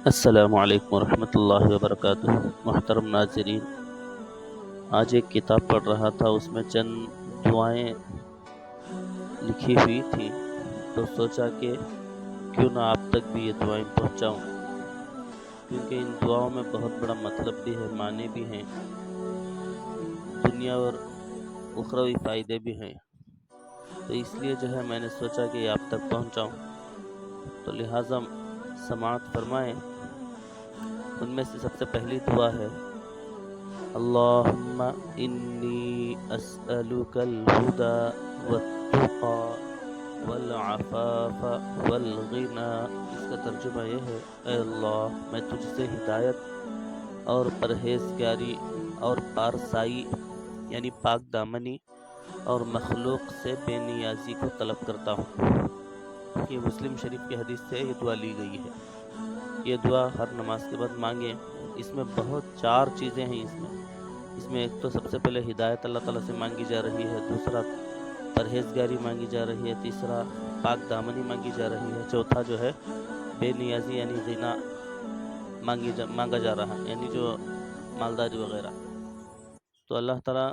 السلام علیکم ورحمۃ اللہ وبرکاتہ۔ محترم ناظرین، آج ایک کتاب پڑھ رہا تھا، اس میں چند دعائیں لکھی ہوئی تھیں، تو سوچا کہ کیوں نہ آپ تک بھی یہ دعائیں پہنچاؤں، کیونکہ ان دعاؤں میں بہت بڑا مطلب بھی ہے، معنی بھی ہیں، دنیا اور اخروی فائدے بھی ہیں، تو اس لیے میں نے سوچا کہ یہ آپ تک پہنچاؤں، تو لہٰذا سماعت فرمائیں۔ ان میں سے سب سے پہلی دعا ہے، اللہم انی اسألک الہدی والتقی والعفاف والغنی۔ اس کا ترجمہ یہ ہے، اے اللہ، میں تجھ سے ہدایت اور پرہیزگاری اور پارسائی یعنی پاک دامنی اور مخلوق سے بے نیازی کو طلب کرتا ہوں۔ یہ مسلم شریف کی حدیث سے یہ دعا لی گئی ہے۔ یہ دعا ہر نماز کے بعد مانگیں۔ اس میں بہت 4 چیزیں ہیں۔ اس میں ایک تو سب سے پہلے ہدایت اللہ تعالیٰ سے مانگی جا رہی ہے، دوسرا پرہیزگاری مانگی جا رہی ہے، تیسرا پاک دامنی مانگی جا رہی ہے، چوتھا بے نیازی یعنی غنا مانگا جا رہا ہے، یعنی جو مالداری وغیرہ۔ تو اللہ تعالیٰ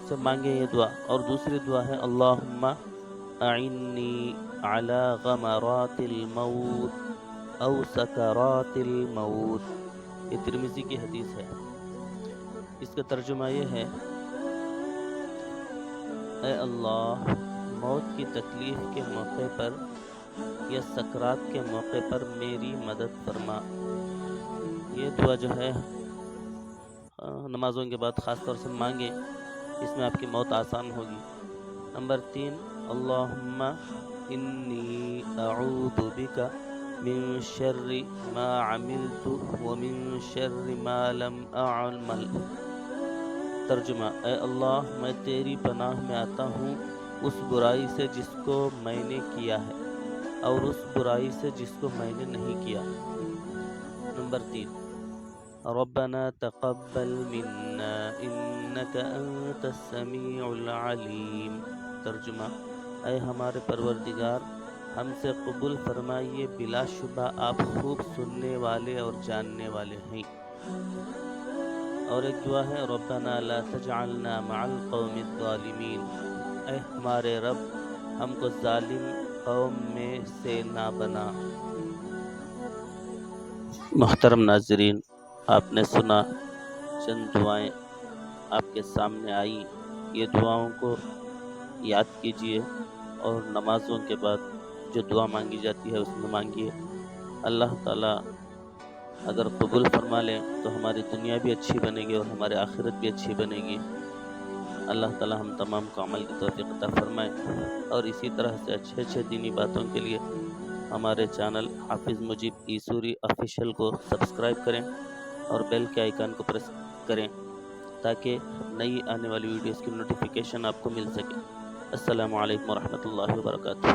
سے مانگیں یہ دعا۔ اور دوسری دعا ہے، اللہم اعنی علی غمرات الموت او سکرات الموت۔ یہ ترمذی کی حدیث ہے۔ اس کا ترجمہ یہ ہے، اے اللہ، موت کی تکلیف کے موقع پر یا سکرات کے موقع پر میری مدد فرما۔ یہ دعا نمازوں کے بعد خاص طور سے مانگیں، اس میں آپ کی موت آسان ہوگی۔ نمبر 3، اللہم انی اعوذ بک من شر ما عملت ومن شر ما لم اعمل۔ ترجمہ، اے اللہ، میں تیری پناہ میں آتا ہوں اس برائی سے جس کو میں نے کیا ہے اور اس برائی سے جس کو میں نے نہیں کیا۔ نمبر 3، ربنا تقبل منا انک انت السمیع العلیم۔ ترجمہ، اے ہمارے پروردگار، ہم سے قبول فرمائیے، بلا شبہ آپ خوب سننے والے اور جاننے والے ہیں۔ اور ایک دعا ہے، ربنا لا تجعلنا مع القوم الظالمین۔ اے ہمارے رب، ہم کو ظالم قوم میں سے نہ بنا۔ محترم ناظرین، آپ نے سنا، چند دعائیں آپ کے سامنے آئی۔ یہ دعاؤں کو یاد کیجیے اور نمازوں کے بعد جو دعا مانگی جاتی ہے اس میں مانگیے۔ اللہ تعالیٰ اگر قبول فرما لیں تو ہماری دنیا بھی اچھی بنے گی اور ہماری آخرت بھی اچھی بنے گی۔ اللہ تعالیٰ ہم تمام کو عمل کی توفیق عطا فرمائے، اور اسی طرح سے اچھے دینی باتوں کے لیے ہمارے چینل حافظ مجیب ایسوری آفیشیل کو سبسکرائب کریں اور بیل کے آئیکن کو پریس کریں تاکہ نئی آنے والی ویڈیوز کی نوٹیفیکیشن آپ کو مل سکے۔ السلام علیکم ورحمۃ اللہ وبرکاتہ۔